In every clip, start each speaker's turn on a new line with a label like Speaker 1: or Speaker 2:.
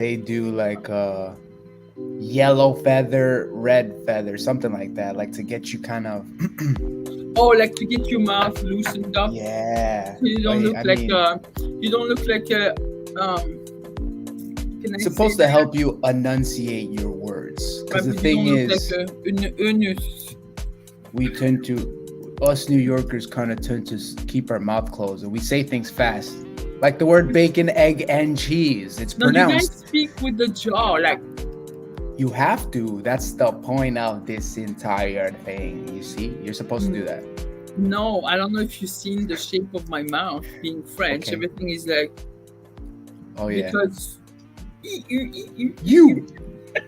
Speaker 1: they do like yellow feather, red feather, something like that, like to get you kind of
Speaker 2: Oh, like to get your mouth loosened up.
Speaker 1: yeah.
Speaker 2: So you don't
Speaker 1: But
Speaker 2: look
Speaker 1: I
Speaker 2: like
Speaker 1: mean,
Speaker 2: you don't look like a can I
Speaker 1: it's
Speaker 2: say
Speaker 1: supposed to
Speaker 2: that?
Speaker 1: help you enunciate your words. Because the
Speaker 2: You
Speaker 1: thing
Speaker 2: don't look
Speaker 1: is,
Speaker 2: like an earnest.
Speaker 1: us New Yorkers kind of tend to keep our mouth closed and we say things fast. Like the word bacon, egg, and cheese. It's
Speaker 2: No, you guys
Speaker 1: pronounced.
Speaker 2: speak with the jaw, like
Speaker 1: You have to. That's the point of this entire thing. You see? You're supposed to do that.
Speaker 2: no. I don't know if you've seen the shape of my mouth. Being French,
Speaker 1: Okay.
Speaker 2: everything is like
Speaker 1: Oh, yeah.
Speaker 2: because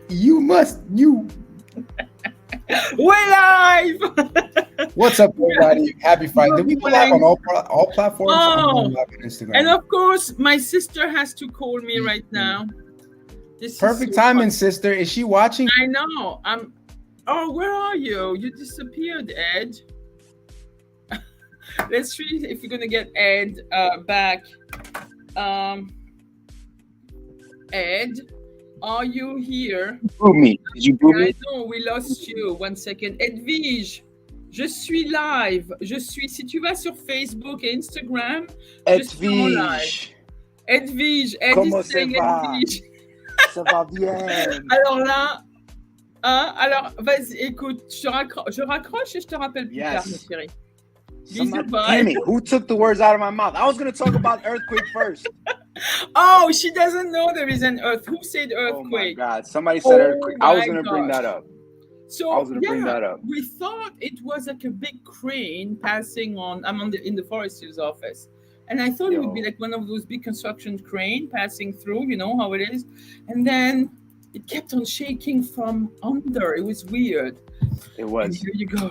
Speaker 1: You must.
Speaker 2: we're live.
Speaker 1: What's up, everybody? Happy Friday. Did we go live on all platforms? I'm
Speaker 2: Oh,
Speaker 1: going live on Instagram.
Speaker 2: and of course, my sister has to call me right now. This
Speaker 1: Perfect
Speaker 2: is so
Speaker 1: timing,
Speaker 2: fun.
Speaker 1: sister. Is she watching?
Speaker 2: I know. Oh, where are you? You disappeared, Ed. Let's see if we're gonna get Ed back. Ed, are you here?
Speaker 1: Boo me. Did you boo me?
Speaker 2: I know, we lost you. 1 second. Edwige, je suis live. Si tu vas sur Facebook et Instagram, je suis en live. Edwige, Ed
Speaker 1: Comment
Speaker 2: is saying
Speaker 1: ça va?
Speaker 2: Edwige.
Speaker 1: Ça va bien.
Speaker 2: Alors là, alors vas-y, écoute, je raccroche et je te rappelle plus tard, ma chérie.
Speaker 1: Damn it, who took the words out of my mouth? I was going to talk about earthquake first.
Speaker 2: Oh, she doesn't know there is an earth. Who said earthquake?
Speaker 1: Oh my God, somebody said earthquake. I was going to bring that up.
Speaker 2: So we thought it was like a big crane passing on. I'm in the forester's office, and I thought it would be like one of those big construction crane passing through. You know how it is, and then it kept on shaking from under. It was weird.
Speaker 1: It was.
Speaker 2: And here you go.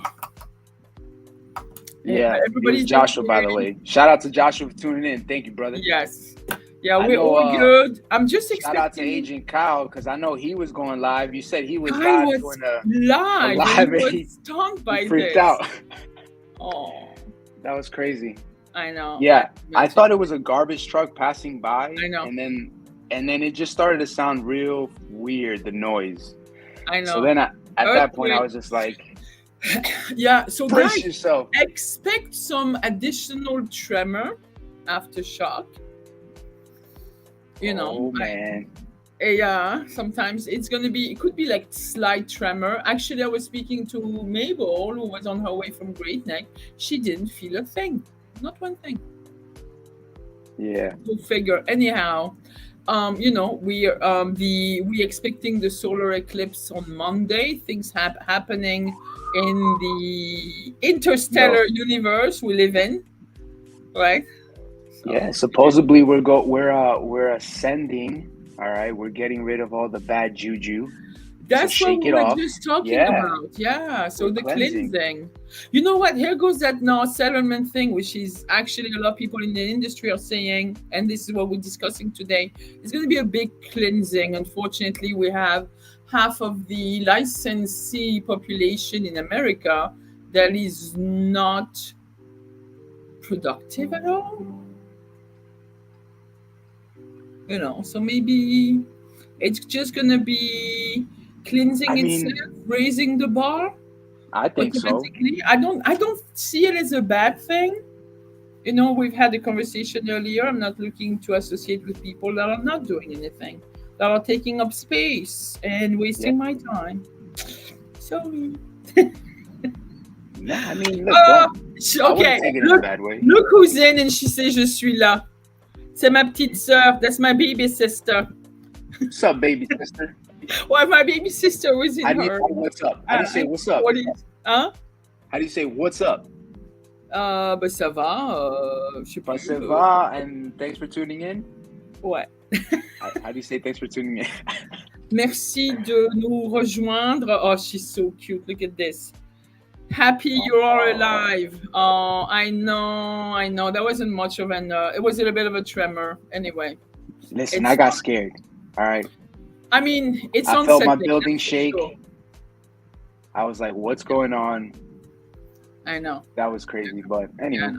Speaker 1: Yeah, everybody's Joshua, by the way. Shout out to Joshua for tuning in. Thank you, brother.
Speaker 2: Yes. Yeah, we're all good. I'm just expecting.
Speaker 1: Shout out to Agent Kyle because I know he was going live. You said he was
Speaker 2: live.
Speaker 1: He
Speaker 2: was stunned by
Speaker 1: freaked out.
Speaker 2: Oh,
Speaker 1: that was crazy.
Speaker 2: I know.
Speaker 1: Yeah, I thought it was a garbage truck passing by.
Speaker 2: I know.
Speaker 1: And then it just started to sound real weird, the noise.
Speaker 2: I know.
Speaker 1: So then at that point, I was just like,
Speaker 2: yeah. So
Speaker 1: brace yourself.
Speaker 2: Expect some additional tremor aftershock. You know,
Speaker 1: man.
Speaker 2: Yeah, sometimes it could be like slight tremor. Actually, I was speaking to Mabel, who was on her way from Great Neck. She didn't feel a thing, not one thing.
Speaker 1: Yeah.
Speaker 2: Go figure. Anyhow, you know, we expecting the solar eclipse on Monday. Things happening in the interstellar universe we live in, right? So,
Speaker 1: yeah, supposedly we're ascending. All right, we're getting rid of all the bad juju.
Speaker 2: That's what we were just talking about. Yeah, so the cleansing. You know what? Here goes that NAR settlement thing, which is actually a lot of people in the industry are saying, and this is what we're discussing today. It's going to be a big cleansing. Unfortunately, we have half of the licensee population in America that is not productive at all. You know, so maybe it's just gonna be cleansing itself, raising the bar.
Speaker 1: I think so.
Speaker 2: I don't see it as a bad thing. You know, we've had a conversation earlier. I'm not looking to associate with people that are not doing anything, that are taking up space and wasting my time. Sorry.
Speaker 1: Yeah, I mean, look,
Speaker 2: okay.
Speaker 1: Look
Speaker 2: who's in, and she says, "Je suis là." C'est ma petite sœur. That's my baby sister.
Speaker 1: What's up, baby sister?
Speaker 2: Well, my baby sister was in her.
Speaker 1: What's up? How do you say what's up?
Speaker 2: How
Speaker 1: do you say what's up?
Speaker 2: Ben ça va. Je sais pas.
Speaker 1: Ça va, and thanks for tuning in.
Speaker 2: Ouais.
Speaker 1: How do you say thanks for tuning in?
Speaker 2: Merci de nous rejoindre. Oh, she's so cute. Look at this. Happy you are alive. Oh, I know. That wasn't much of an. It was a little bit of a tremor. Anyway.
Speaker 1: Listen, I got scared. All right.
Speaker 2: I mean, it's
Speaker 1: I felt my building shake. Sure. I was like, "What's going on?"
Speaker 2: I know.
Speaker 1: That was crazy, but anyway.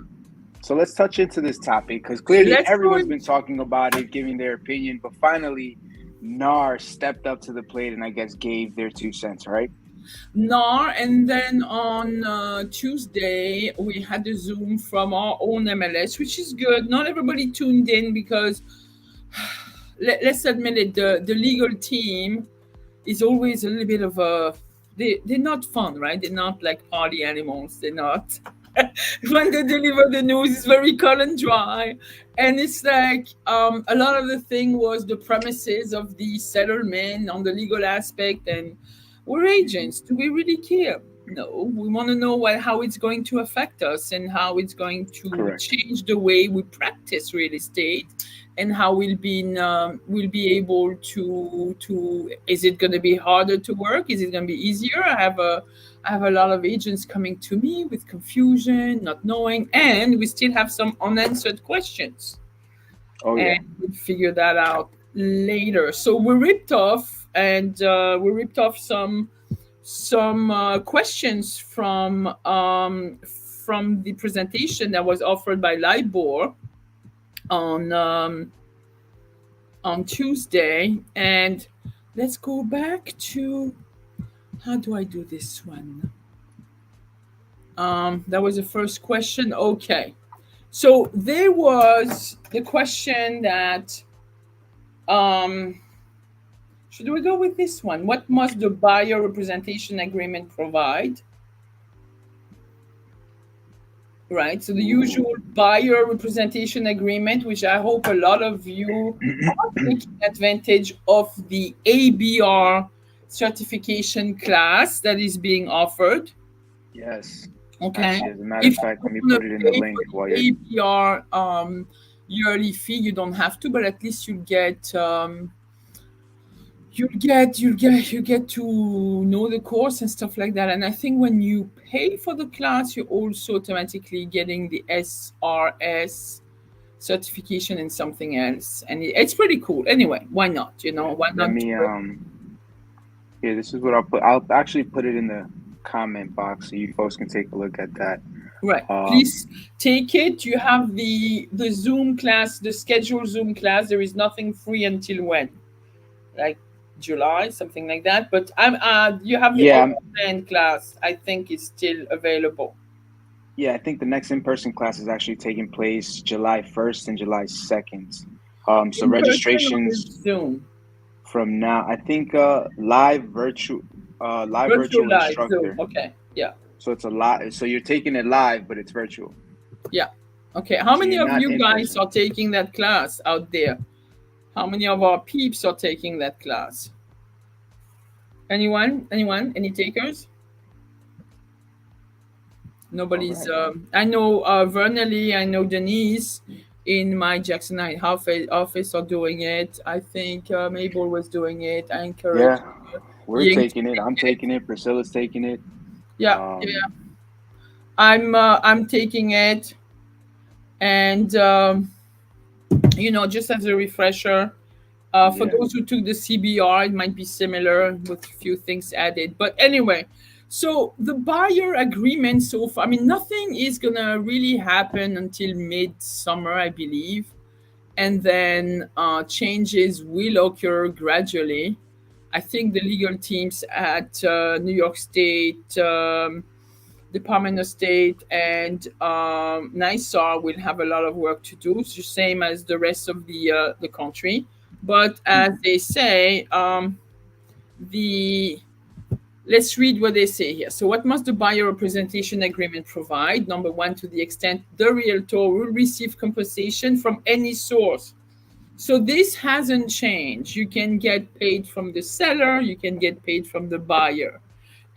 Speaker 1: So let's touch into this topic because clearly everyone's been talking about it, giving their opinion. But finally,
Speaker 3: NAR stepped up to the plate and I guess gave their 2 cents, right?
Speaker 2: NAR, and then on Tuesday we had a Zoom from our own MLS, which is good. Not everybody tuned in because let's admit it, the legal team is always a little bit of a they're not fun, right? They're not like party animals. They're not. When they deliver the news, it's very cut and dry, and it's like a lot of the thing was the premises of the settlement on the legal aspect, and we're agents. Do we really care? No, we want to know how it's going to affect us and how it's going to change the way we practice real estate, and how we'll be able to. Is it going to be harder to work? Is it going to be easier? I have a lot of agents coming to me with confusion, not knowing, and we still have some unanswered questions.
Speaker 3: Oh yeah,
Speaker 2: and we'll figure that out later. So we ripped off some questions from the presentation that was offered by LIBOR on Tuesday. And let's go back to, how do I do this one? That was the first question. Okay. So there was the question that, should we go with this one? What must the buyer representation agreement provide? Right. So the usual buyer representation agreement, which I hope a lot of you are taking advantage of the ABR certification class that is being offered.
Speaker 3: Yes.
Speaker 2: Okay.
Speaker 3: Actually, as a matter of fact, let me put it in the link while you're...
Speaker 2: ABR yearly fee, you don't have to, but at least you get to know the course and stuff like that. And I think when you pay for the class, you're also automatically getting the SRS certification and something else, and it's pretty cool. Anyway, why not? Why not?
Speaker 3: Let me here, this is what I'll actually put it in the comment box so you folks can take a look at that.
Speaker 2: Right. Please take it. You have the Zoom class, the scheduled Zoom class. There is nothing free until when? Like July, something like that. But you have the online class, I think, is still available.
Speaker 3: Yeah, I think the next in-person class is actually taking place July 1st and July 2nd. So registrations
Speaker 2: Zoom
Speaker 3: from now. I think live virtual instructor.
Speaker 2: Zoom. Okay. Yeah.
Speaker 3: So it's a lot. So you're taking it live, but it's virtual.
Speaker 2: Yeah. Okay. How many of you guys are taking that class out there? How many of our peeps are taking that class? Anyone? Any takers? Nobody's. Right. I know Vernally. I know Denise in my Jackson Heights office are doing it. I think Mabel was doing it. I encourage.
Speaker 3: Yeah, we're taking it. I'm taking it. Priscilla's taking it.
Speaker 2: Yeah, I'm taking it, and just as a refresher, for those who took the CBR, it might be similar with a few things added. But anyway, so the buyer agreement so far, nothing is gonna really happen until mid-summer, I believe, and then changes will occur gradually. I think the legal teams at New York State, Department of State, and NAR will have a lot of work to do, it's the same as the rest of the country. But as they say, let's read what they say here. So what must the buyer representation agreement provide? Number one, to the extent the realtor will receive compensation from any source. So this hasn't changed. You can get paid from the seller, you can get paid from the buyer.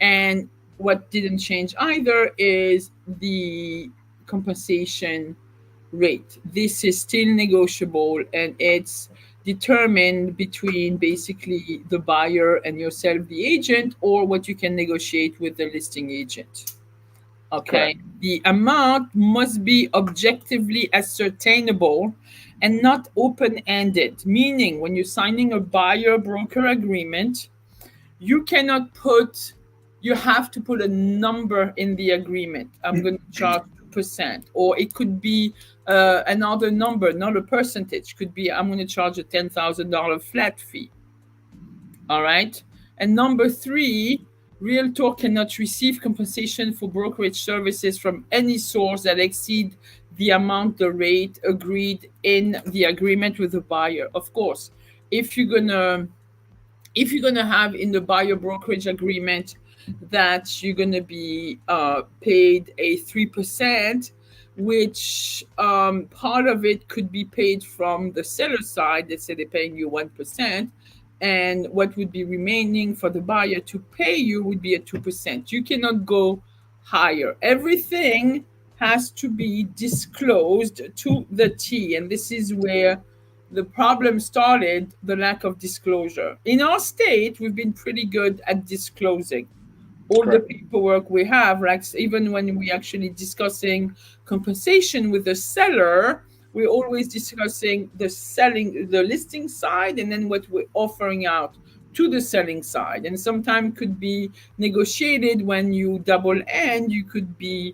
Speaker 2: And what didn't change either is the compensation rate. This is still negotiable, and it's determined between basically the buyer and yourself, the agent, or what you can negotiate with the listing agent. Okay. Correct. The amount must be objectively ascertainable and not open-ended, meaning when you're signing a buyer-broker agreement, you have to put a number in the agreement. I'm going to charge 2%, or it could be another number, not a percentage. Could be I'm going to charge a $10,000 flat fee. All right. And number three, Realtor cannot receive compensation for brokerage services from any source that exceed the amount the rate agreed in the agreement with the buyer. Of course, if you're gonna if you're going to have in the buyer brokerage agreement that you're going to be paid a 3%, which part of it could be paid from the seller side. Let's say they're paying you 1%, and what would be remaining for the buyer to pay you would be a 2%. You cannot go higher. Everything has to be disclosed to the T, and this is where the problem started, the lack of disclosure. In our state, we've been pretty good at disclosing all the paperwork we have, like even when we actually discussing compensation with the seller, we're always discussing the listing side, and then what we're offering out to the selling side. And sometimes could be negotiated when you double end, you could be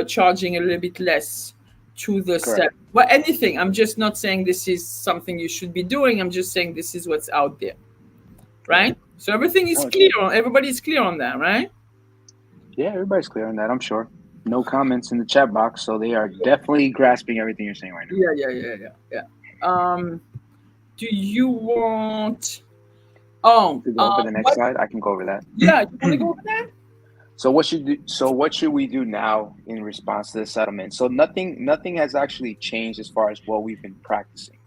Speaker 2: charging a little bit less to the seller. Well, anything. I'm just not saying this is something you should be doing. I'm just saying this is what's out there. Right? So everything is clear. Everybody's clear on that, right?
Speaker 3: Yeah, everybody's clear on that, I'm sure. No comments in the chat box, so they are definitely grasping everything you're saying right now.
Speaker 2: Yeah. Do you want
Speaker 3: to go over the next slide? I can go over that.
Speaker 2: Yeah, you want to go over that?
Speaker 3: So what should we do now in response to the settlement? So nothing has actually changed as far as what we've been practicing.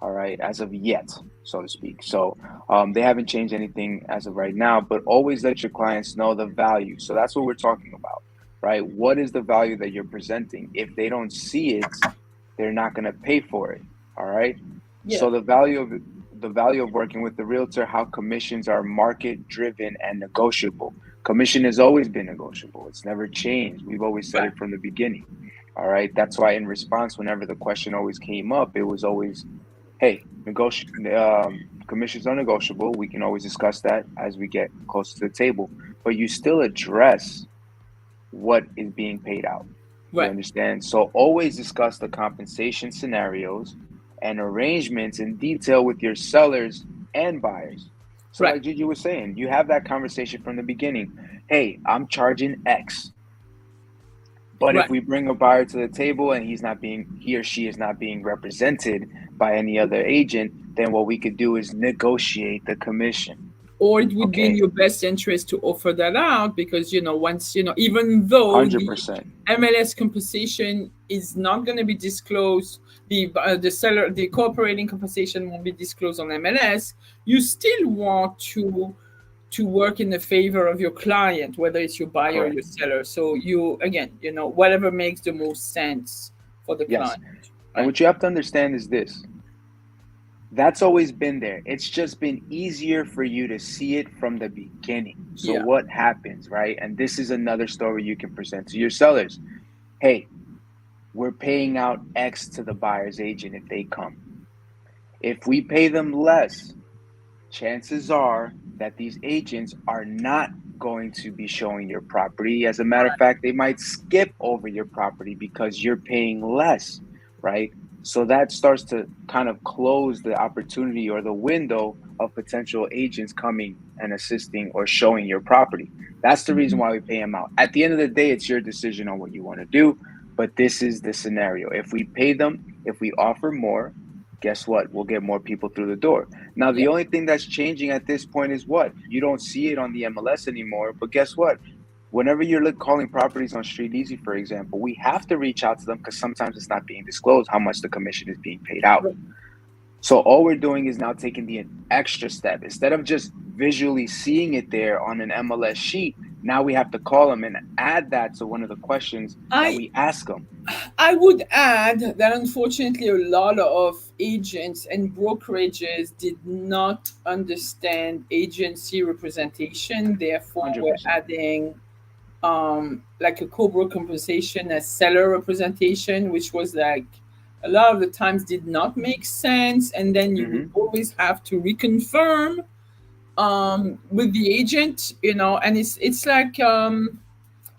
Speaker 3: All right, as of yet, so to speak. So they haven't changed anything as of right now, but always let your clients know the value. So that's what we're talking about, right? What is the value that you're presenting? If they don't see it, they're not going to pay for it. All right. Yeah. So the value of working with the realtor, how commissions are market driven and negotiable. Commission has always been negotiable. It's never changed. We've always said it from the beginning. All right. That's why in response, whenever the question always came up, it was always, hey, commissions are negotiable. We can always discuss that as we get closer to the table. But you still address what is being paid out. Right. You understand? So always discuss the compensation scenarios and arrangements in detail with your sellers and buyers. So like Gigi was saying, you have that conversation from the beginning. Hey, I'm charging X. But if we bring a buyer to the table and he or she is not being represented by any other agent, then what we could do is negotiate the commission.
Speaker 2: Or it would be in your best interest to offer that out because, once, even though
Speaker 3: 100%.
Speaker 2: the MLS compensation is not going to be disclosed, the cooperating compensation won't be disclosed on MLS, you still want to work in the favor of your client, whether it's your buyer or your seller. So you, again, whatever makes the most sense for the client. Right?
Speaker 3: And what you have to understand is this. That's always been there. It's just been easier for you to see it from the beginning. So what happens, right? And this is another story you can present to your sellers. Hey, we're paying out X to the buyer's agent if they come. If we pay them less, chances are that these agents are not going to be showing your property. As a matter of fact, they might skip over your property because you're paying less, right? So that starts to kind of close the opportunity or the window of potential agents coming and assisting or showing your property. That's the reason why we pay them out. At the end of the day, it's your decision on what you want to do, but this is the scenario. If we pay them, if we offer more, guess what? We'll get more people through the door. Now, the only thing that's changing at this point is what? You don't see it on the MLS anymore, but guess what? Whenever you're calling properties on Street Easy, for example, we have to reach out to them because sometimes it's not being disclosed how much the commission is being paid out. So all we're doing is now taking the extra step. Instead of just visually seeing it there on an MLS sheet, now we have to call them and add that to one of the questions that we ask them.
Speaker 2: I would add that unfortunately a lot of agents and brokerages did not understand agency representation. Therefore, 100%. We're adding like a co-broker compensation as seller representation, which was like a lot of the times did not make sense. And then you would always have to reconfirm with the agent, and it's like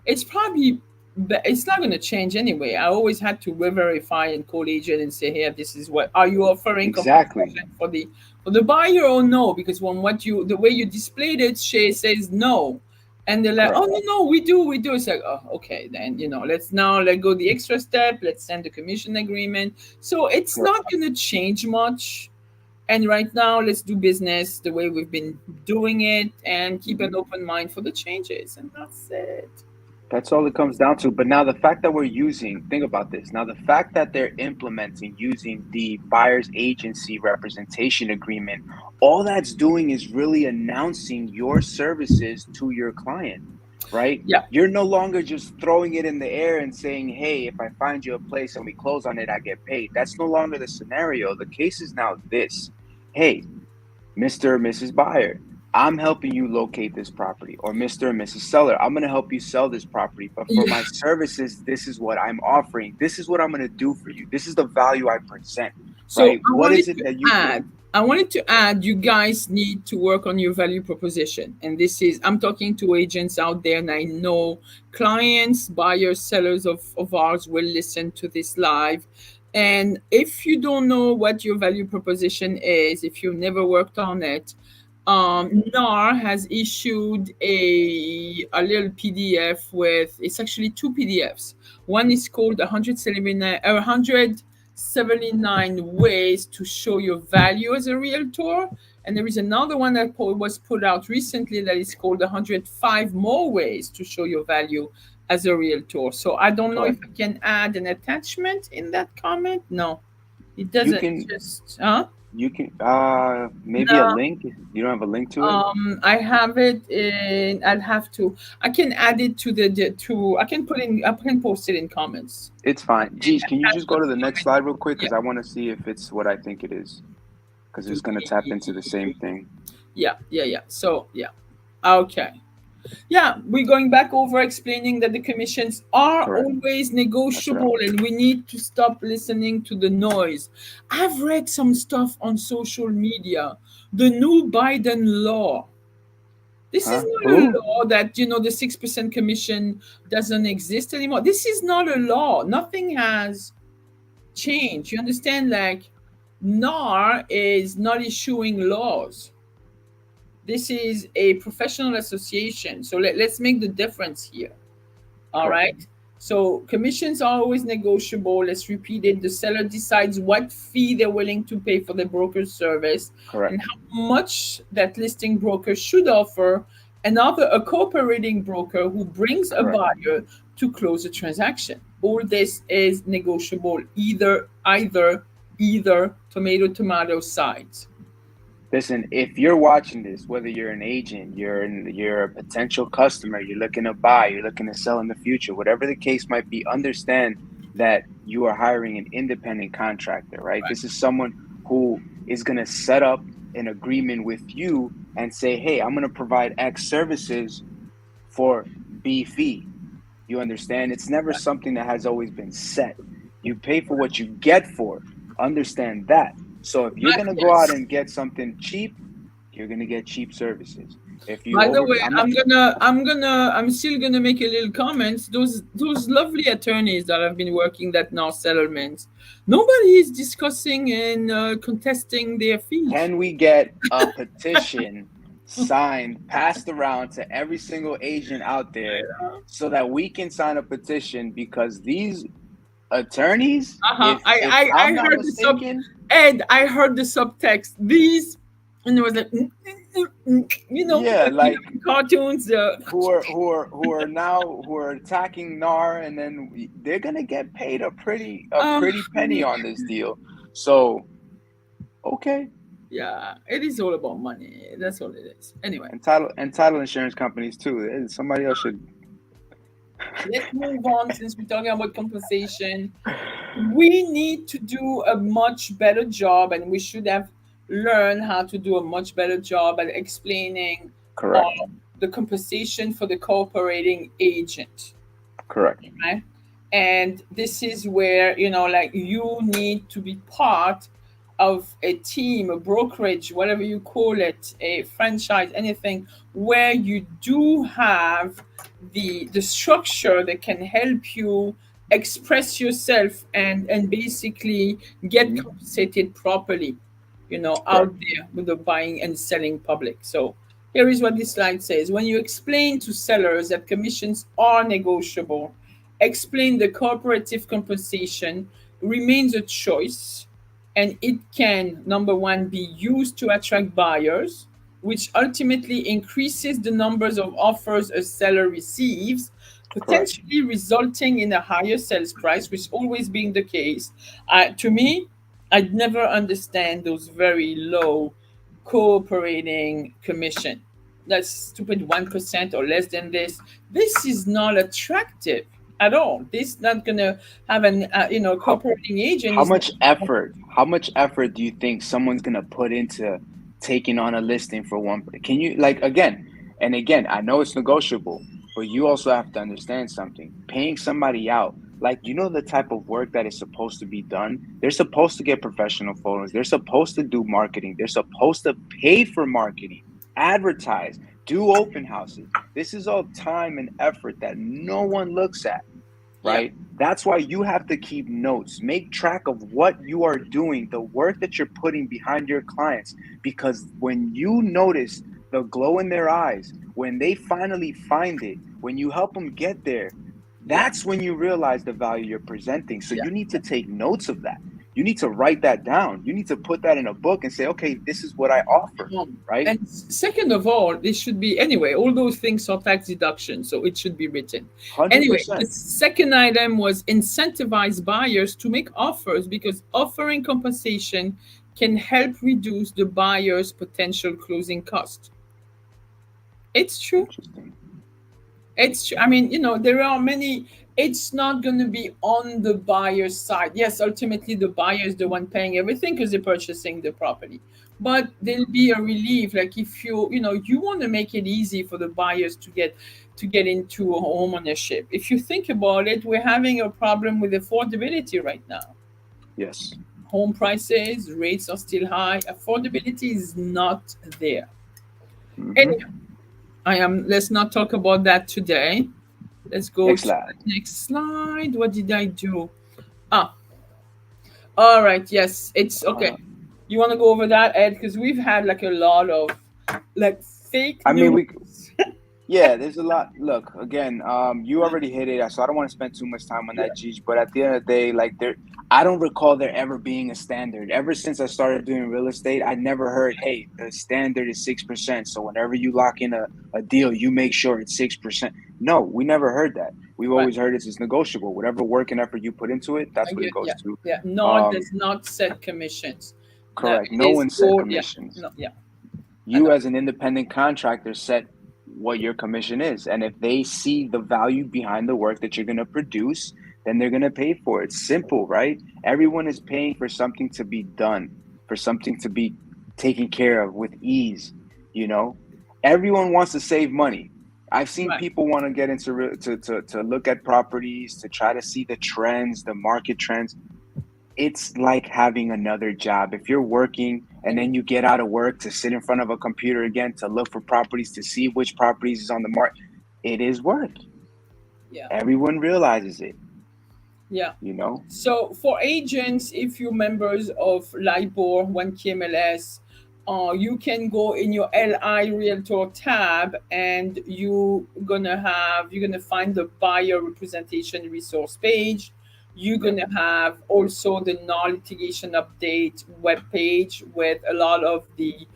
Speaker 2: it's probably but it's not going to change anyway. I always had to verify and call agent and say, "Hey, this is what are you offering
Speaker 3: Exactly.
Speaker 2: compensation for the buyer or no?" Because when the way you displayed it, Shay says no, and they're like,
Speaker 3: Correct.
Speaker 2: "Oh no, we do." It's like, "Oh, okay, then let's go the extra step. Let's send the commission agreement." So it's
Speaker 3: Correct.
Speaker 2: not going to change much. And right now, let's do business the way we've been doing it and keep an open mind for the changes, and that's it.
Speaker 3: That's all it comes down to. But now the fact that think about this. Now the fact that they're implementing using the buyer's agency representation agreement, all that's doing is really announcing your services to your client, right?
Speaker 2: Yeah.
Speaker 3: You're no longer just throwing it in the air and saying, hey, if I find you a place and we close on it, I get paid. That's no longer the scenario. The case is now this. Hey, Mr. or Mrs. Buyer, I'm helping you locate this property, or Mr. and Mrs. Seller, I'm going to help you sell this property. But for my services, this is what I'm offering. This is what I'm going to do for you. This is the value I present.
Speaker 2: So
Speaker 3: right? What is it that you
Speaker 2: add? I wanted to add, you guys need to work on your value proposition. And I'm talking to agents out there, and I know clients, buyers, sellers of ours will listen to this live. And if you don't know what your value proposition is, if you've never worked on it, NAR has issued a little PDF it's actually two PDFs. One is called 179 ways to show your value as a realtor. And there is another one that was put out recently that is called 105 more ways to show your value as a realtor. So I don't know if I can add an attachment in that comment. No, it doesn't.
Speaker 3: You can maybe a link. You don't have a link to it?
Speaker 2: I have it in. I can add it I can post it in comments.
Speaker 3: It's fine. Geez, can you just go to the next slide real quick? Because I want to see if it's what I think it is. Because it's going to tap into the same thing.
Speaker 2: Yeah. So, yeah. Okay. Yeah, we're going back over explaining that the commissions are always negotiable, and we need to stop listening to the noise. I've read some stuff on social media. The new Biden law. This is not a law that, the 6% commission doesn't exist anymore. This is not a law. Nothing has changed. You understand? Like, NAR is not issuing laws. This is a professional association. So let's make the difference here. All right. So commissions are always negotiable. Let's repeat it. The seller decides what fee they're willing to pay for the broker's service and how much that listing broker should offer a cooperating broker who brings a buyer to close a transaction. All this is negotiable, either tomato sides.
Speaker 3: Listen, if you're watching this, whether you're an agent, you're a potential customer, you're looking to buy, you're looking to sell in the future, whatever the case might be, understand that you are hiring an independent contractor, right? This is someone who is going to set up an agreement with you and say, hey, I'm going to provide X services for B fee. You understand? It's never something that has always been set. You pay for what you get for. Understand that. So if you're going to go out and get something cheap, you're going to get cheap services.
Speaker 2: By the way, I'm still gonna make a little comment. Those lovely attorneys that have been working that NAR settlements, nobody is discussing and contesting their fees.
Speaker 3: Can we get a petition signed, passed around to every single agent out there so that we can sign a petition? Because these attorneys,
Speaker 2: I heard Ed, I heard the subtext. These, and it was like,
Speaker 3: like
Speaker 2: cartoons
Speaker 3: who are attacking NAR, and then they're gonna get paid a pretty penny on this deal. So, okay.
Speaker 2: Yeah, it is all about money. That's all it is. Anyway,
Speaker 3: and title insurance companies too. Somebody else should.
Speaker 2: Let's move on since we're talking about compensation. We need to do a much better job, and we should have learned how to do a much better job at explaining the compensation for the cooperating agent.
Speaker 3: Correct.
Speaker 2: Right? And this is where, you need to be part of a team, a brokerage, whatever you call it, a franchise, anything, where you do have the structure that can help you express yourself and basically get compensated properly, out there with the buying and selling public. So here is what this slide says. When you explain to sellers that commissions are negotiable, explain the cooperative compensation remains a choice, and it can, number one, be used to attract buyers, which ultimately increases the numbers of offers a seller receives, potentially resulting in a higher sales price, which always being the case. To me, I'd never understand those very low cooperating commission. That's stupid 1% or less than this. This is not attractive at all. This is not going to have an cooperating agent.
Speaker 3: How much effort do you think someone's going to put into taking on a listing for one? Can you, like, again, I know it's negotiable, but you also have to understand something. Paying somebody out, like, the type of work that is supposed to be done. They're supposed to get professional photos. They're supposed to do marketing. They're supposed to pay for marketing, advertise, do open houses. This is all time and effort that no one looks at, right? Yeah. That's why you have to keep notes, make track of what you are doing, the work that you're putting behind your clients, because when you notice the glow in their eyes, when they finally find it, when you help them get there, that's when you realize the value you're presenting. So you need to take notes of that. You need to write that down. You need to put that in a book and say, okay, this is what I offer, right?
Speaker 2: And second of all, this should be, anyway, all those things are tax deductions, so it should be written.
Speaker 3: 100%.
Speaker 2: Anyway, the second item was incentivize buyers to make offers, because offering compensation can help reduce the buyer's potential closing cost. It's true. It's true. I mean, there are many. It's not going to be on the buyer's side. Yes, ultimately the buyer is the one paying everything because they're purchasing the property. But there'll be a relief. Like if you want to make it easy for the buyers to get into home ownership. If you think about it, we're having a problem with affordability right now.
Speaker 3: Yes.
Speaker 2: Home prices, rates are still high. Affordability is not there. Anyway, let's not talk about that today. Let's go to the next slide. What did I do? All right. Yes, it's okay. You want to go over that, Ed? Because we've had like a lot of fake news.
Speaker 3: Yeah, there's a lot. Look, again, you already hit it, so I don't want to spend too much time on that, Gigi. But at the end of the day, I don't recall there ever being a standard. Ever since I started doing real estate, I never heard, hey, the standard is 6%. So whenever you lock in a deal, you make sure it's 6%. No, we never heard that. We've always heard it's negotiable. Whatever work and effort you put into it, that's what it goes to.
Speaker 2: Yeah, NAR does not set commissions.
Speaker 3: Correct. No one set commissions. You as an independent contractor set what your commission is. And if they see the value behind the work that you're going to produce, then they're going to pay for it. Simple, right? Everyone is paying for something to be done, for something to be taken care of with ease. Everyone wants to save money. I've seen people want to get into to look at properties, to try to see the trends, the market trends. It's like having another job. If you're working and then you get out of work to sit in front of a computer again, to look for properties, to see which properties is on the market, it is work.
Speaker 2: Yeah.
Speaker 3: Everyone realizes it.
Speaker 2: Yeah. So for agents, if you're members of LIBOR, 1K MLS, you can go in your LI Realtor tab and you're gonna find the buyer representation resource page. You're going to have also the NAR litigation update webpage with a lot of the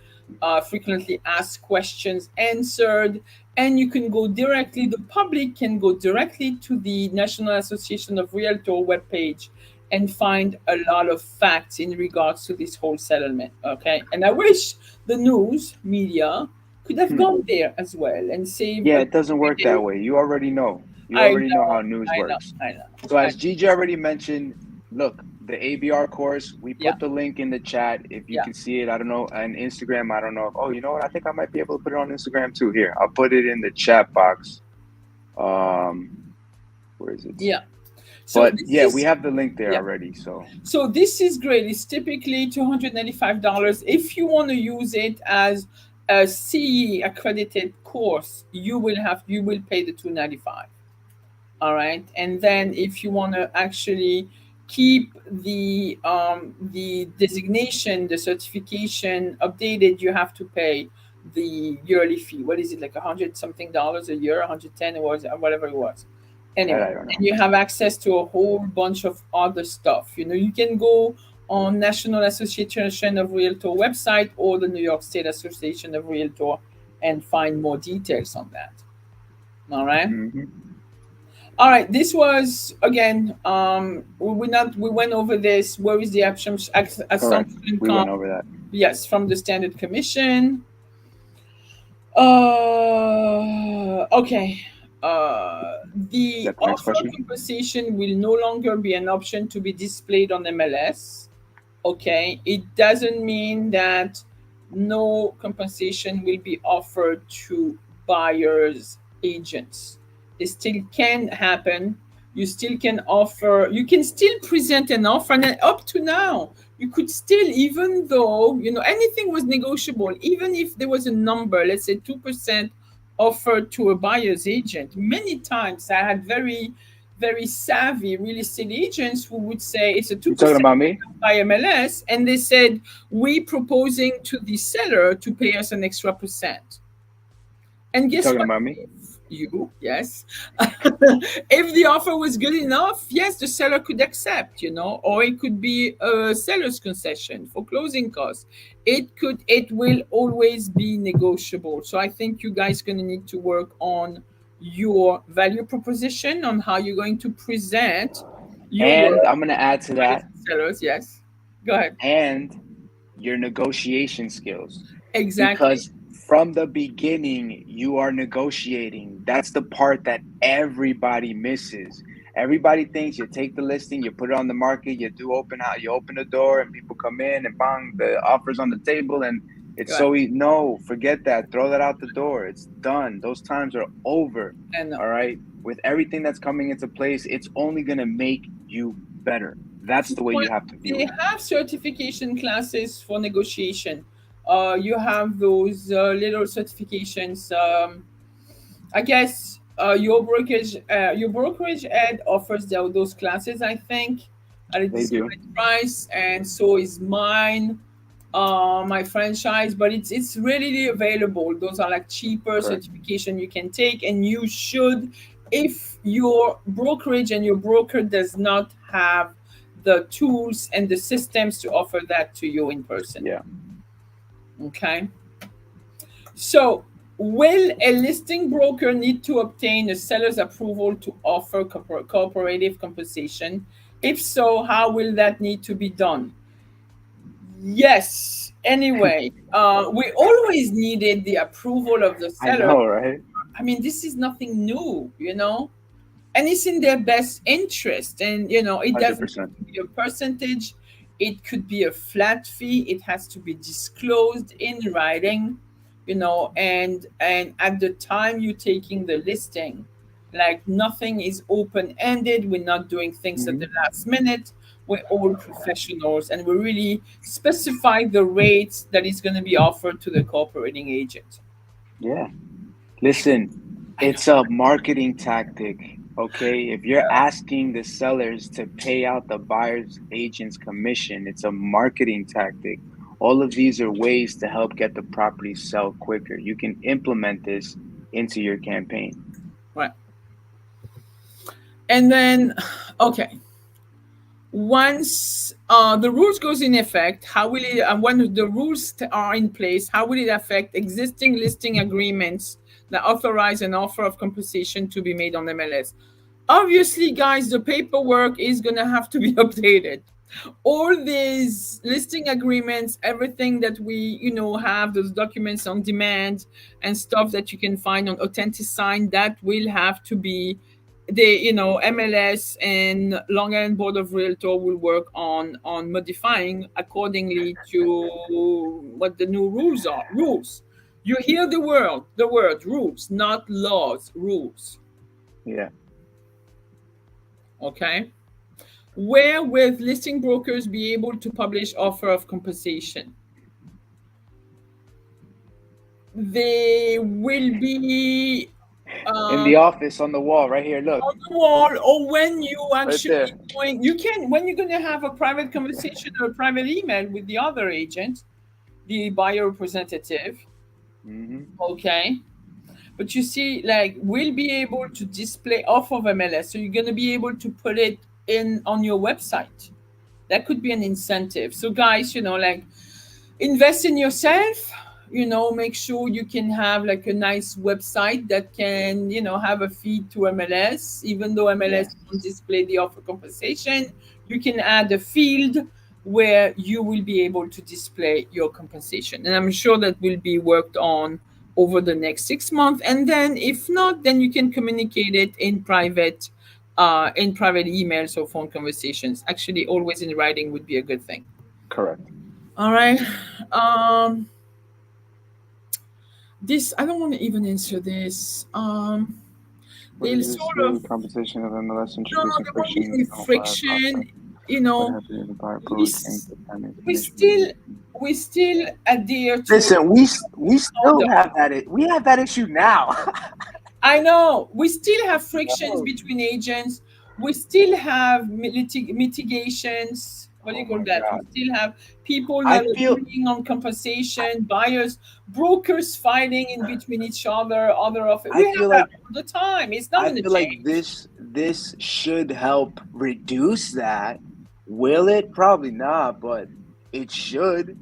Speaker 2: frequently asked questions answered. And you can go directly, the public can go directly to the National Association of Realtor webpage and find a lot of facts in regards to this whole settlement. Okay. And I wish the news media could have gone there as well and saved.
Speaker 3: Yeah, it doesn't work that way. You already know. You already know how news works.
Speaker 2: I know.
Speaker 3: So as Gigi already mentioned, look, the ABR course, we put the link in the chat. If you can see it, I don't know, and Instagram, I don't know. Oh, you know what? I think I might be able to put it on Instagram too. Here, I'll put it in the chat box. Where is it?
Speaker 2: Yeah.
Speaker 3: But yeah, we have the link there already.
Speaker 2: So this is great. It's typically $295. If you want to use it as a CE accredited course, you will pay the $295. All right, and then if you want to actually keep the designation, the certification updated, you have to pay the yearly fee. What is it, like $100 something a year, 110 or whatever it was. Anyway, and you have access to a whole bunch of other stuff. You can go on National Association of Realtor website or the New York State Association of Realtor and find more details on that. All right.
Speaker 3: Mm-hmm.
Speaker 2: All right. This was again. We went over this. Where is the assumption?
Speaker 3: We went over that.
Speaker 2: Yes, from the Standard Commission. Okay. The offer compensation will no longer be an option to be displayed on MLS. Okay. It doesn't mean that no compensation will be offered to buyers' agents. It still can happen. You still can offer, you can still present an offer, and up to now, you could still, even though, anything was negotiable, even if there was a number, let's say 2% offered to a buyer's agent. Many times I had very, very savvy real estate agents who would say it's a 2%
Speaker 3: talking about me?
Speaker 2: by MLS, and they said, we proposing to the seller to pay us an extra %. And guess
Speaker 3: what?
Speaker 2: About me? Yes. If the offer was good enough, yes, the seller could accept, or it could be a seller's concession for closing costs. It will always be negotiable. So I think you guys are going to need to work on your value proposition, on how you're going to present your
Speaker 3: work. I'm going to add to that.
Speaker 2: Sellers, yes. Go ahead.
Speaker 3: And your negotiation skills.
Speaker 2: Exactly.
Speaker 3: Because from the beginning, you are negotiating. That's the part that everybody misses. Everybody thinks you take the listing, you put it on the market, you open the door, and people come in and bang, the offer's on the table, and it's so easy. No, forget that. Throw that out the door. It's done. Those times are over. All right. With everything that's coming into place, it's only gonna make you better. That's the way you have to view it.
Speaker 2: They have certification classes for negotiation. You have those little certifications. I guess your brokerage Ed offers those classes, I think, at a discounted price, and so is mine, my franchise. But it's readily available. Those are like cheaper certification you can take, and you should, if your brokerage and your broker does not have the tools and the systems to offer that to you in person.
Speaker 3: Yeah.
Speaker 2: Okay. So, will a listing broker need to obtain a seller's approval to offer cooperative compensation? If so, how will that need to be done? Yes. Anyway, we always needed the approval of the seller.
Speaker 3: I know, right?
Speaker 2: I mean, this is nothing new, and it's in their best interest. And, it doesn't be a percentage. It could be a flat fee. It has to be disclosed in writing, and at the time you're taking the listing, like nothing is open-ended. We're not doing things at the last minute. We're all professionals, and we really specify the rates that is going to be offered to the cooperating agent.
Speaker 3: Yeah. Listen, it's a marketing tactic. Okay, if you're asking the sellers to pay out the buyer's agent's commission, it's a marketing tactic. All of these are ways to help get the property sell quicker. You can implement this into your campaign.
Speaker 2: Right. And then, okay, once the rules goes in effect, how will it, when the rules are in place, how will it affect existing listing agreements that authorize an offer of compensation to be made on MLS? Obviously, guys, the paperwork is going to have to be updated. All these listing agreements, everything that we, have, those documents on demand and stuff that you can find on Authentic Sign, that will have to be, MLS and Long Island Board of Realtor will work on modifying accordingly to what the new rules are. Rules. You hear the word rules, not laws, rules.
Speaker 3: Yeah.
Speaker 2: Okay. Where will listing brokers be able to publish offer of compensation? They will be
Speaker 3: in the office on the wall right here. Look.
Speaker 2: On the wall, or when you actually
Speaker 3: right
Speaker 2: going, you can, when you're going to have a private conversation or a private email with the other agent, the buyer representative. Okay. But you see, like, we'll be able to display off of MLS. So you're going to be able to put it in on your website. That could be an incentive. So guys, like, invest in yourself. Make sure you can have like a nice website that can, have a feed to MLS. Even though MLS won't display the offer compensation, you can add a field where you will be able to display your compensation. And I'm sure that will be worked on over the next 6 months. And then if not, then you can communicate it in private emails or phone conversations. Actually, always in writing would be a good thing.
Speaker 3: Correct.
Speaker 2: All right. This, I don't want to even answer this.
Speaker 3: They'll sort of compensation of MLS
Speaker 2: introducing friction. We still adhere to.
Speaker 3: Listen, we still have that. We have that issue now.
Speaker 2: I know. We still have frictions between agents. We still have mitigations. What do you call that? God. We still have people not agreeing on compensation, buyers, brokers fighting in between each other, other offers. We have that all the time. It's not going to change.
Speaker 3: Like this should help reduce that. Will it? Probably not, but it should.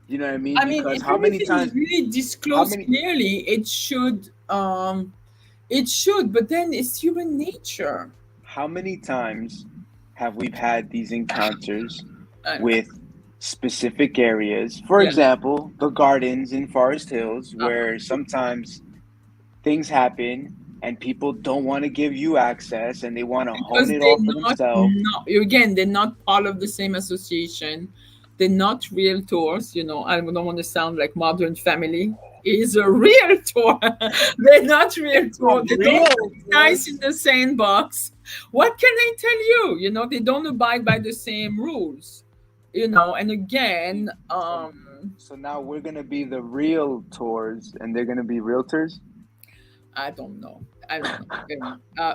Speaker 3: You know what I mean?
Speaker 2: I mean, because how many times really disclosed clearly, it should. But then it's human nature.
Speaker 3: How many times have we had these encounters with specific areas? For example, the gardens in Forest Hills, where sometimes things happen and people don't want to give you access and they want to hone it all for themselves.
Speaker 2: Again, they're not part of the same association. They're not realtors. I don't want to sound like Modern Family is a realtor. They're not realtor. They don't nice in the sandbox. What can I tell you? They don't abide by the same rules. And again,
Speaker 3: so now we're gonna be the realtors and they're gonna be realtors.
Speaker 2: I don't know.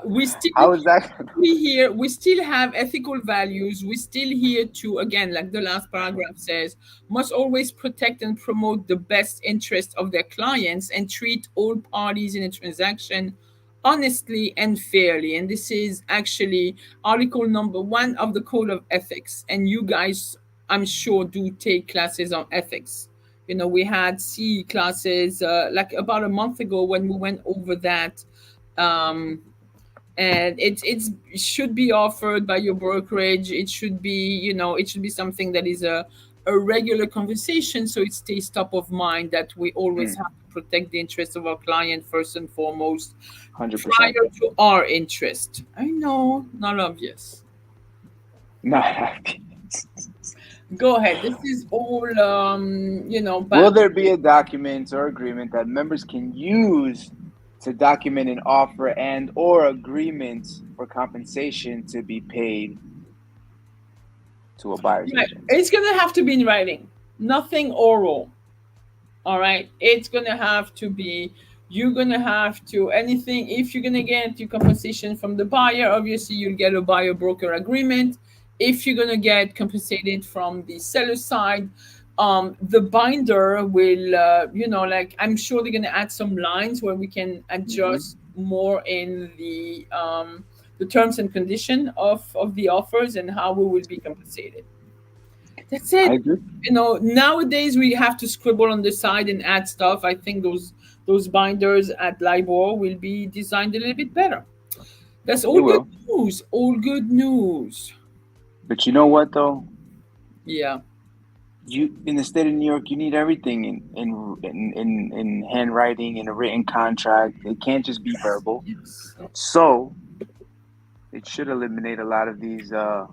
Speaker 2: We still
Speaker 3: how is that?
Speaker 2: We still have ethical values. We still here to, again, like the last paragraph says, must always protect and promote the best interest of their clients and treat all parties in a transaction honestly and fairly. And this is actually article number 1 of the Code of Ethics. And you guys, I'm sure, do take classes on ethics. We had CE classes like about a month ago when we went over that. And it should be offered by your brokerage. It should be, it should be something that is a regular conversation, so it stays top of mind that we always have to protect the interests of our client first and foremost,
Speaker 3: 100%.
Speaker 2: prior to our interest. I know, not obvious.
Speaker 3: Not obvious.
Speaker 2: Go ahead. This is all,
Speaker 3: Will there be a document or agreement that members can use to document an offer and or agreement for compensation to be paid to a buyer's agent?
Speaker 2: It's going to have to be in writing. Nothing oral. All right. It's going to have to be, you're going to have to, anything, if you're going to get your compensation from the buyer, obviously you'll get a buyer-broker agreement. If you're going to get compensated from the seller side, the binder will, I'm sure they're going to add some lines where we can adjust more in the terms and condition of the offers and how we will be compensated. That's it.
Speaker 3: I agree.
Speaker 2: Nowadays we have to scribble on the side and add stuff. I think those binders at LIBOR will be designed a little bit better. That's all good news. All good news.
Speaker 3: But you know what, though?
Speaker 2: Yeah.
Speaker 3: You in the state of New York, you need everything in handwriting, in a written contract. It can't just be verbal.
Speaker 2: Yes.
Speaker 3: So it should eliminate a lot of these.
Speaker 2: The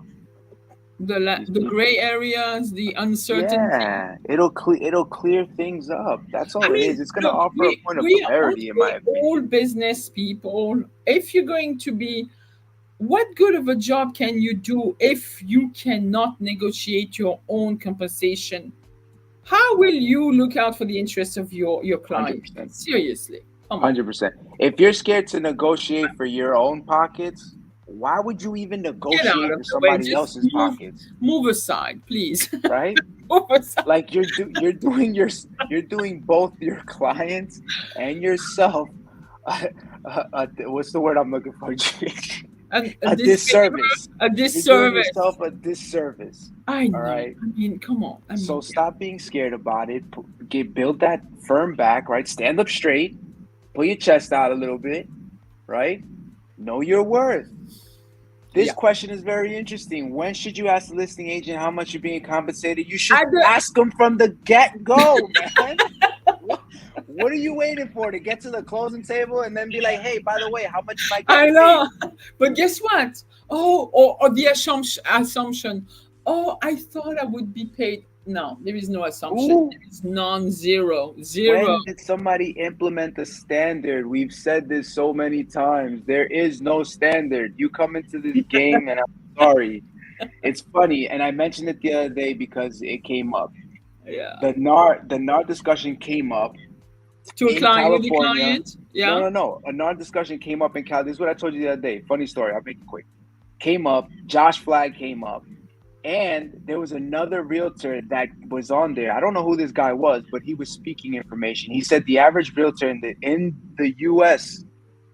Speaker 2: gray areas, the uncertainty.
Speaker 3: Yeah, it'll clear things up. That's all it is. It's going to offer a point of clarity, in my opinion.
Speaker 2: All business people, if you're going to be what good of a job can you do if you cannot negotiate your own compensation? How will you look out for the interests of your client?
Speaker 3: 100%.
Speaker 2: Seriously, come on.
Speaker 3: 100%. If you're scared to negotiate for your own pockets, why would you even
Speaker 2: Get out
Speaker 3: negotiate
Speaker 2: of
Speaker 3: for
Speaker 2: the way.
Speaker 3: somebody
Speaker 2: Just
Speaker 3: else's pockets?
Speaker 2: move aside, please.
Speaker 3: Right?
Speaker 2: Move aside.
Speaker 3: Like you're doing both your clients and yourself what's the word I'm looking for?
Speaker 2: A
Speaker 3: disservice.
Speaker 2: A
Speaker 3: You're doing
Speaker 2: disservice.
Speaker 3: yourself a disservice.
Speaker 2: I know.
Speaker 3: All right.
Speaker 2: I mean, come on. I mean,
Speaker 3: So stop being scared about it. Build that firm back, right? Stand up straight. Pull your chest out a little bit, right? Know your worth. This question is very interesting. When should you ask the listing agent how much you're being compensated? You should ask them from the get-go, man. What are you waiting for, to get to the closing table and then be like, hey, by the way, how much am I getting
Speaker 2: paid? But guess what? Oh, or the assumption. Oh, I thought I would be paid. No, there is no assumption.
Speaker 3: Ooh.
Speaker 2: There is zero.
Speaker 3: When did somebody implement the standard? We've said this so many times. There is no standard. You come into this game, and I'm sorry. It's funny, and I mentioned it the other day because it came up.
Speaker 2: Yeah.
Speaker 3: The NAR discussion came up
Speaker 2: to a client, California. Yeah.
Speaker 3: No. A NAR discussion came up in California. This is what I told you the other day. Funny story. I'll make it quick. Came up. Josh Flagg came up. And there was another realtor that was on there. I don't know who this guy was, but he was speaking information. He said the average realtor in the U.S.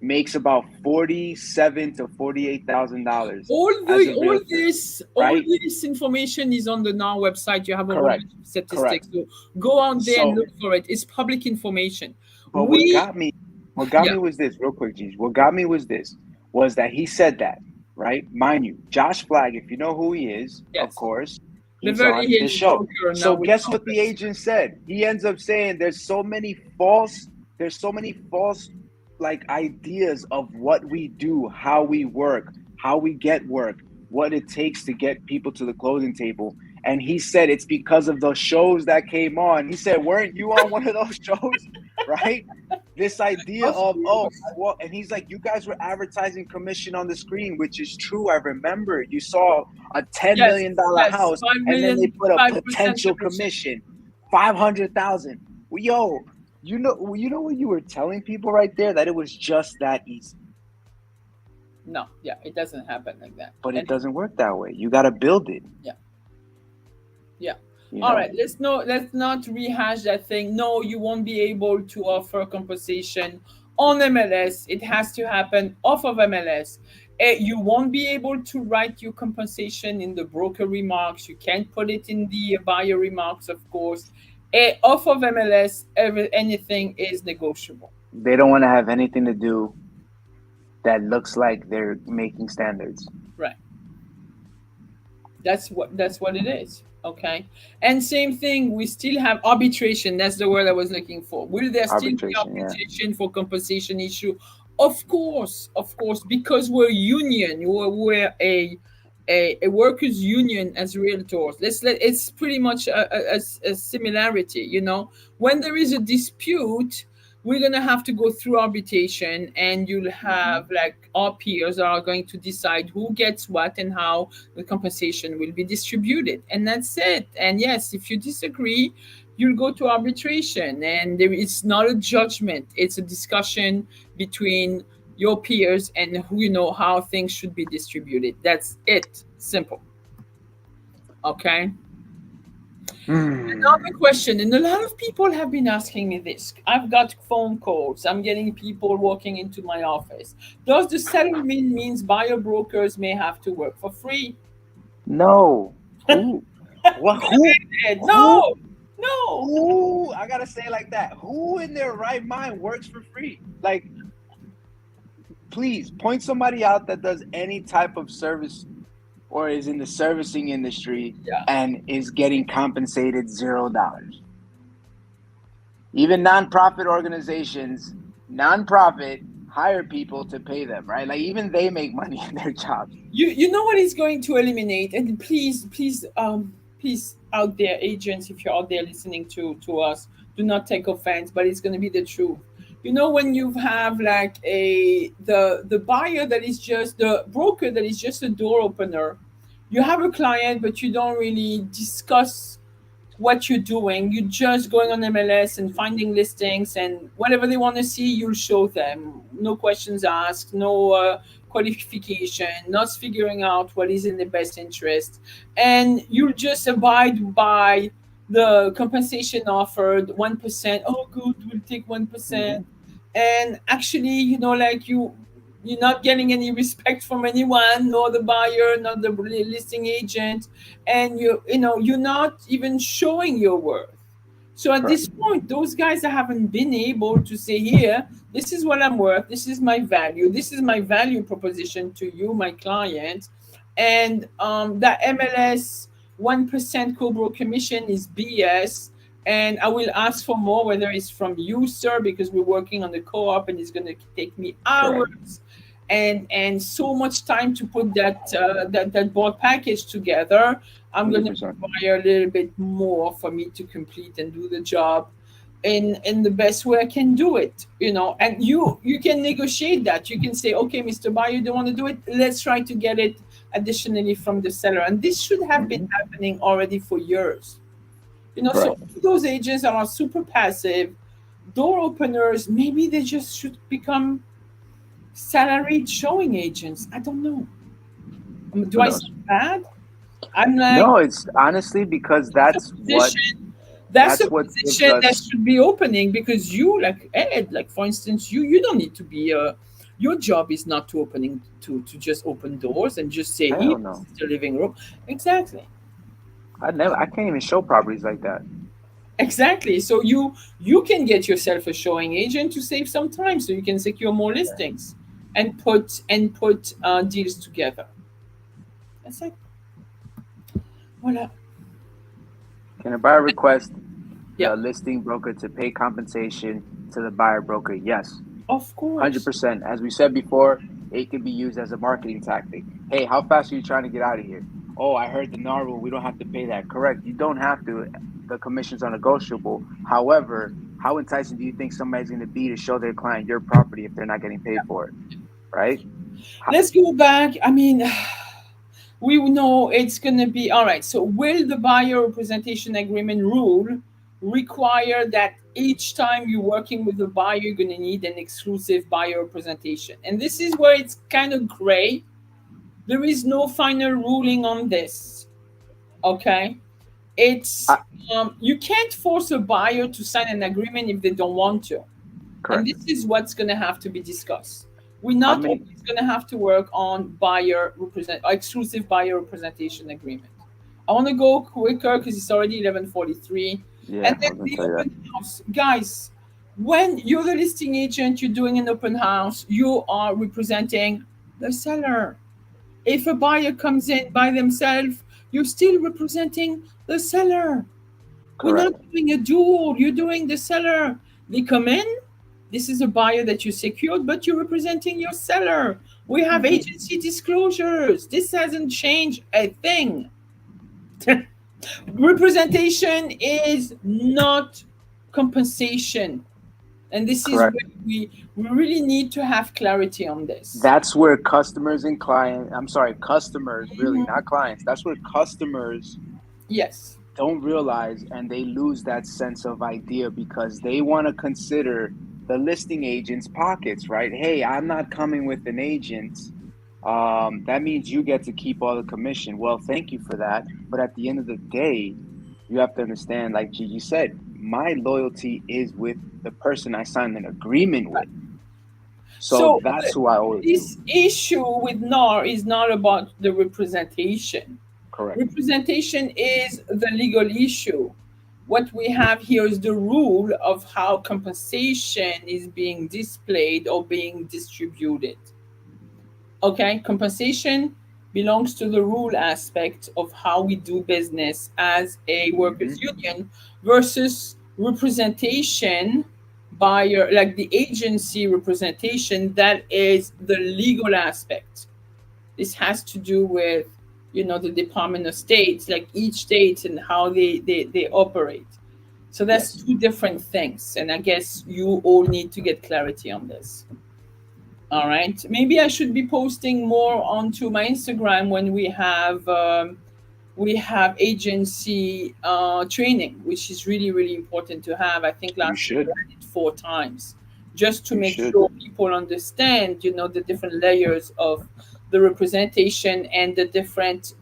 Speaker 3: makes about $47,000 to $48,000.
Speaker 2: All this information is on the NAR website. You have a whole statistics. So go out there and look for it. It's public information.
Speaker 3: But what got me was this, real quick, Gigi. What got me was that he said that. Right? Mind you, Josh Flagg, if you know who he is, of course, he's on the show. So guess what the agent said? He ends up saying there's so many false like ideas of what we do, how we work, how we get work, what it takes to get people to the closing table. And he said it's because of those shows that came on. He said, weren't you on one of those shows? Right? This idea of and he's like, you guys were advertising commission on the screen, which is true. I remember you saw a $10 million house, and then they put a potential commission, $500,000. Yo, you know what you were telling people right there? That it was just that easy.
Speaker 2: No, it doesn't happen like that.
Speaker 3: But it doesn't work that way. You got to build it.
Speaker 2: Yeah. All right, let's not rehash that thing. No, you won't be able to offer compensation on MLS. It has to happen off of MLS. You won't be able to write your compensation in the broker remarks. You can't put it in the buyer remarks, of course. Off of MLS, anything is negotiable.
Speaker 3: They don't want to have anything to do that looks like they're making standards.
Speaker 2: Right. That's what it is. Okay. And same thing, we still have arbitration. That's the word I was looking for. Will there still be arbitration for compensation issue? Of course, because we're union. We're a workers union as realtors. It's pretty much a similarity, you know. When there is a dispute, we're going to have to go through arbitration, and you'll have like our peers are going to decide who gets what and how the compensation will be distributed. And that's it. And yes, if you disagree, you'll go to arbitration, and it's not a judgment. It's a discussion between your peers and who you know how things should be distributed. That's it. Simple. Okay. Another question, and a lot of people have been asking me this. I've got phone calls. I'm getting people walking into my office. Does the settlement means buyer brokers may have to work for free?
Speaker 3: No. Who? What? Who?
Speaker 2: No.
Speaker 3: Who? I gotta say it like that. Who in their right mind works for free? Like, please point somebody out that does any type of service or is in the servicing industry and is getting compensated $0. Even nonprofit organizations, hire people to pay them, right? Like even they make money in their jobs.
Speaker 2: You know what is going to eliminate, and please out there, agents, if you're out there listening to us, do not take offense, but it's going to be the truth. You know, when you have like the buyer that is just the broker that is just a door opener, you have a client but you don't really discuss what you're doing. You're just going on MLS and finding listings, and whatever they want to see, you'll show them. No questions asked, no qualification, not figuring out what is in the best interest. And you'll just abide by the compensation offered 1%. Oh, good, we'll take 1%. And actually, like you're not getting any respect from anyone, nor the buyer, nor the listing agent, and you're not even showing your worth. So at
Speaker 3: Correct.
Speaker 2: this point, those guys that haven't been able to say, here, this is what I'm worth, this is my value, this is my value proposition to you, my client, and that MLS 1% co-broke commission is BS. And I will ask for more, whether it's from you, sir, because we're working on the co-op and it's going to take me
Speaker 3: Correct.
Speaker 2: hours and so much time to put that board package together. I'm going to
Speaker 3: 100%.
Speaker 2: require a little bit more for me to complete and do the job in the best way I can do it. And you can negotiate that. You can say, okay, Mr. Buyer, you don't want to do it, let's try to get it additionally from the seller. And this should have been happening already for years. So
Speaker 3: Correct.
Speaker 2: those agents that are super passive door openers, maybe they just should become salaried showing agents. I don't know. Do
Speaker 3: Who
Speaker 2: I
Speaker 3: knows?
Speaker 2: sound bad? I'm like,
Speaker 3: No, it's honestly because that's what
Speaker 2: that's a
Speaker 3: gives
Speaker 2: position that
Speaker 3: us.
Speaker 2: should be opening, because you, like Ed, like for instance, you don't need to be your job is not to opening to just open doors and just say, here,
Speaker 3: Hell
Speaker 2: this
Speaker 3: no.
Speaker 2: is the living room. Exactly.
Speaker 3: I can't even show properties like that.
Speaker 2: Exactly. So you can get yourself a showing agent to save some time, so you can secure more listings and put deals together. That's it. Voila.
Speaker 3: Can a buyer request
Speaker 2: Yeah.
Speaker 3: the listing broker to pay compensation to the buyer broker? Yes,
Speaker 2: Of course.
Speaker 3: 100%. As we said before, it can be used as a marketing tactic. Hey, how fast are you trying to get out of here? Oh, I heard the NAR rule. We don't have to pay that. Correct. You don't have to. The commissions are negotiable. However, how enticing do you think somebody's going to be to show their client your property if they're not getting paid for it? Right?
Speaker 2: Let's go back. I mean, we know it's going to be all right. So, will the buyer representation agreement rule require that each time you're working with the buyer, you're going to need an exclusive buyer representation? And this is where it's kind of gray. There is no final ruling on this. Okay. It's
Speaker 3: I,
Speaker 2: you can't force a buyer to sign an agreement if they don't want to. And
Speaker 3: correct.
Speaker 2: this is what's going to have to be discussed. We're
Speaker 3: How
Speaker 2: not
Speaker 3: many?
Speaker 2: always going to have to work on exclusive buyer representation agreement. I want to go quicker because it's already 11:43.
Speaker 3: Yeah,
Speaker 2: And
Speaker 3: I
Speaker 2: then
Speaker 3: was going to
Speaker 2: the
Speaker 3: tell you that.
Speaker 2: open house, guys. When you're the listing agent, you're doing an open house. You are representing the seller. If a buyer comes in by themselves, you're still representing the seller. We're not
Speaker 3: Correct.
Speaker 2: doing a duel. You're doing the seller. They come in. This is a buyer that you secured, but you're representing your seller. We have agency disclosures. This hasn't changed a thing. Representation is not compensation. And this is
Speaker 3: Correct.
Speaker 2: where we really need to have clarity on this.
Speaker 3: That's where customers and clients, I'm sorry, customers, really,
Speaker 2: Mhm.
Speaker 3: not clients. That's where customers
Speaker 2: Yes.
Speaker 3: don't realize and they lose that sense of idea because they want to consider the listing agent's pockets, right? Hey, I'm not coming with an agent. That means you get to keep all the commission. Well, thank you for that. But at the end of the day, you have to understand, like Gigi said, my loyalty is with the person I signed an agreement with. So
Speaker 2: So
Speaker 3: that's who I always do.
Speaker 2: this issue with NAR is not about the representation.
Speaker 3: Correct.
Speaker 2: Representation is the legal issue. What we have here is the rule of how compensation is being displayed or being distributed. Okay, compensation belongs to the rule aspect of how we do business as a workers' union versus representation by like the agency representation, that is the legal aspect. This has to do with the Department of States, like each state and how they operate. So that's two different things. And I guess you all need to get clarity on this. All right. Maybe I should be posting more onto my Instagram when we have agency training, which is really, really important to have. I think last year I did 4 times just to make sure people understand, the different layers of the representation and the different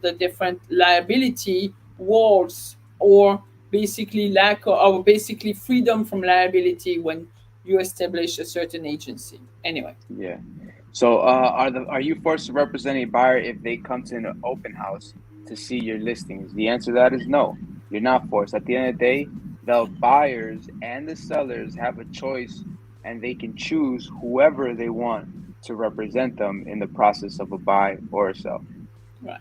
Speaker 2: liability walls, or basically lack or basically freedom from liability when you establish a certain agency. Anyway.
Speaker 3: Yeah. So are you forced to represent a buyer if they come to an open house to see your listings? The answer to that is no. You're not forced. At the end of the day, the buyers and the sellers have a choice, and they can choose whoever they want to represent them in the process of a buy or a sell.
Speaker 2: Right.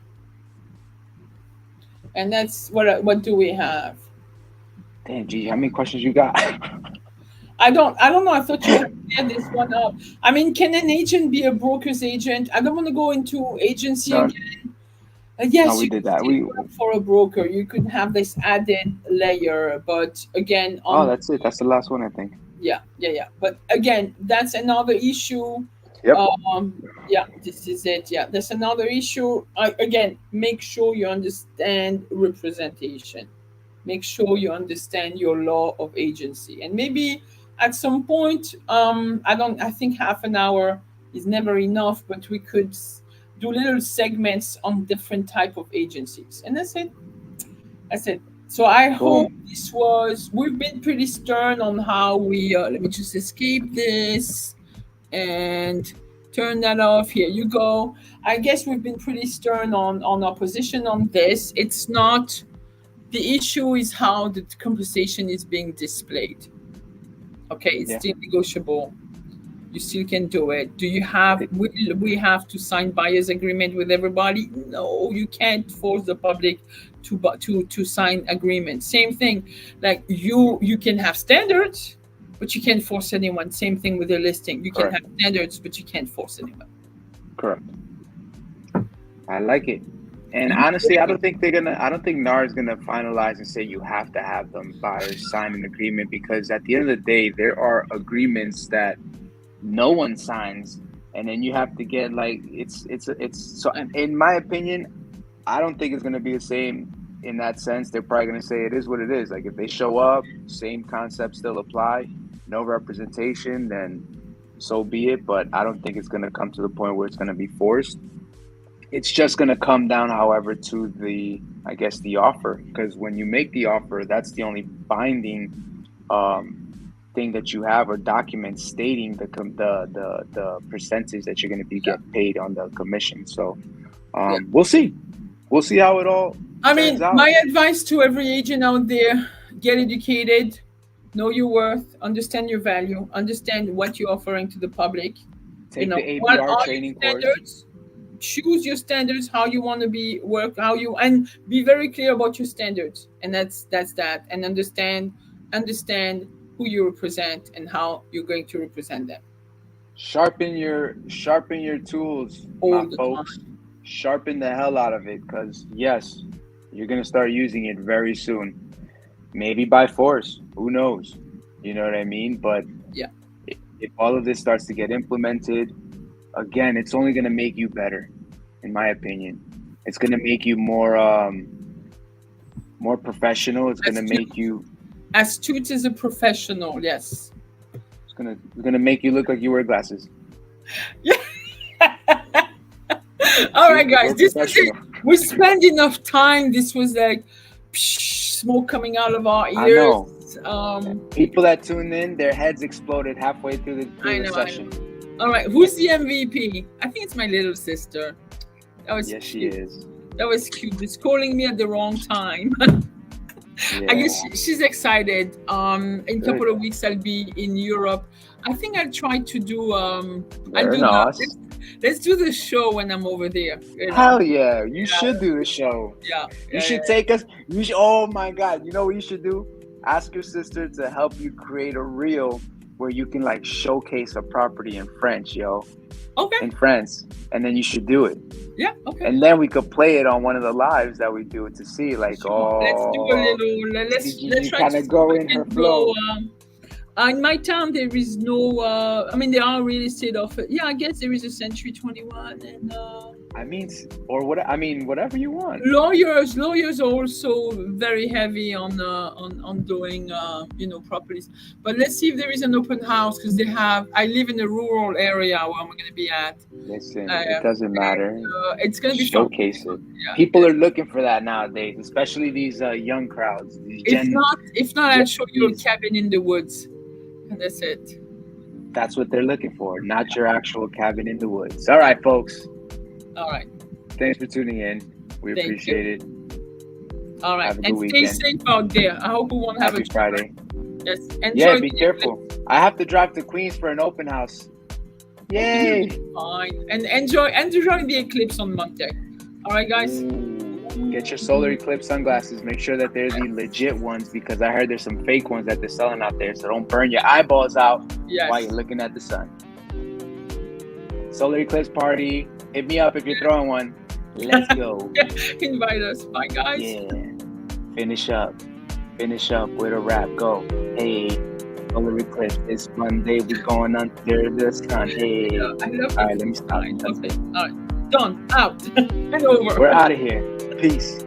Speaker 2: And that's what do we have?
Speaker 3: Damn, Gigi, how many questions you got?
Speaker 2: I don't know. I thought you had cleared this one up. I mean, can an agent be a broker's agent? I don't want to go into agency again. Yes,
Speaker 3: no, we did that. We
Speaker 2: work for a broker. You could have this added layer, but again,
Speaker 3: that's it. That's the last one, I think.
Speaker 2: Yeah. But again, that's another issue.
Speaker 3: Yep.
Speaker 2: This is it. Yeah, that's another issue. Again, make sure you understand representation. Make sure you understand your law of agency, and maybe at some point, I think half an hour is never enough, but we could do little segments on different type of agencies, and that's it. So I hope we've been pretty stern on how we, let me just escape this and turn that off. Here you go. I guess we've been pretty stern on our position on this. It's not, the issue is how the compensation is being displayed. Okay, it's still negotiable. You still can do it. Will we have to sign buyer's agreement with everybody? No, you can't force the public to sign agreement. Same thing, like you can have standards, but you can't force anyone. Same thing with your listing. You can have standards, but you can't force anyone.
Speaker 3: Correct. I like it. And honestly, I don't think NAR is gonna finalize and say you have to have them buyers sign an agreement, because at the end of the day, there are agreements that no one signs, and then you have to get it's so. In my opinion, I don't think it's gonna be the same in that sense. They're probably gonna say it is what it is. Like if they show up, same concepts still apply, no representation, then so be it. But I don't think it's gonna come to the point where it's gonna be forced. It's just going to come down, however, to the offer, because when you make the offer, that's the only binding thing that you have, or document stating the percentage that you're going to be getting paid on the commission. So we'll see how it all turns out.
Speaker 2: My advice to every agent out there: get educated, know your worth, understand your value, understand what you're offering to the public.
Speaker 3: Take the APR training course.
Speaker 2: Choose your standards, how you want to and be very clear about your standards, and that's that, and understand who you represent and how you're going to represent them.
Speaker 3: Sharpen your tools, my folks. Sharpen the hell out of it, because yes, you're gonna start using it very soon. Maybe by force, who knows? You know what I mean? But if all of this starts to get implemented, again, it's only going to make you better, in my opinion. It's going to make you more professional. It's going to make you
Speaker 2: astute as a professional. Yes.
Speaker 3: It's going to make you look like you wear glasses.
Speaker 2: Yeah. All right, guys. This is it. We spent enough time. This was like smoke coming out of our ears.
Speaker 3: I know. People that tuned in, their heads exploded halfway through the session.
Speaker 2: All right, who's the MVP? I think it's my little sister. That was
Speaker 3: cute. She is.
Speaker 2: That was cute. It's calling me at the wrong time. I guess she's excited. In a couple of weeks, I'll be in Europe. I think I'll try to do. Let's do the show when I'm over there.
Speaker 3: Hell yeah! You should do the show. You should take us. Oh my God! You know what you should do? Ask your sister to help you create a reel where you can like showcase a property in French, yo.
Speaker 2: Okay.
Speaker 3: In France, and then you should do it.
Speaker 2: Yeah. Okay.
Speaker 3: And then we could play it on one of the lives that we do to see, like,
Speaker 2: sure. Let's do a little. Let's try
Speaker 3: kind
Speaker 2: to
Speaker 3: of go in her flow.
Speaker 2: In my town, there is no. I mean, there are real estate offers. Yeah, I guess there is a Century 21, and.
Speaker 3: I mean, or what? I mean, whatever you want.
Speaker 2: Lawyers are also very heavy on doing properties. But let's see if there is an open house, because they have. I live in a rural area where I'm going to be at.
Speaker 3: Listen, it doesn't matter.
Speaker 2: It's going to be
Speaker 3: showcase
Speaker 2: fun.
Speaker 3: it. Yeah. People are looking for that nowadays, especially these young crowds.
Speaker 2: If not, I'll show you a cabin in the woods, and that's it.
Speaker 3: That's what they're looking for, not your actual cabin in the woods. All right, folks.
Speaker 2: All right.
Speaker 3: Thanks for tuning in. We appreciate it.
Speaker 2: All right. And stay safe out there. I hope we won't have a
Speaker 3: Friday.
Speaker 2: Yes.
Speaker 3: Yeah, be careful. I have to drive to Queens for an open house. Yay.
Speaker 2: Fine. And enjoy the eclipse on Monday. All right, guys.
Speaker 3: Get your solar eclipse sunglasses. Make sure that they're the legit ones, because I heard there's some fake ones that they're selling out there. So don't burn your eyeballs out while you're looking at the sun. Solar eclipse party. Hit me up if you're throwing one. Let's go.
Speaker 2: Invite us. Bye, guys.
Speaker 3: Yeah. Finish up with a wrap. Go. Hey, solar eclipse. It's Monday. We're going under the sun. Hey.
Speaker 2: Yeah, I love it.
Speaker 3: All right, let me stop.
Speaker 2: All right. Done. Out. And over.
Speaker 3: We're out of here. Peace.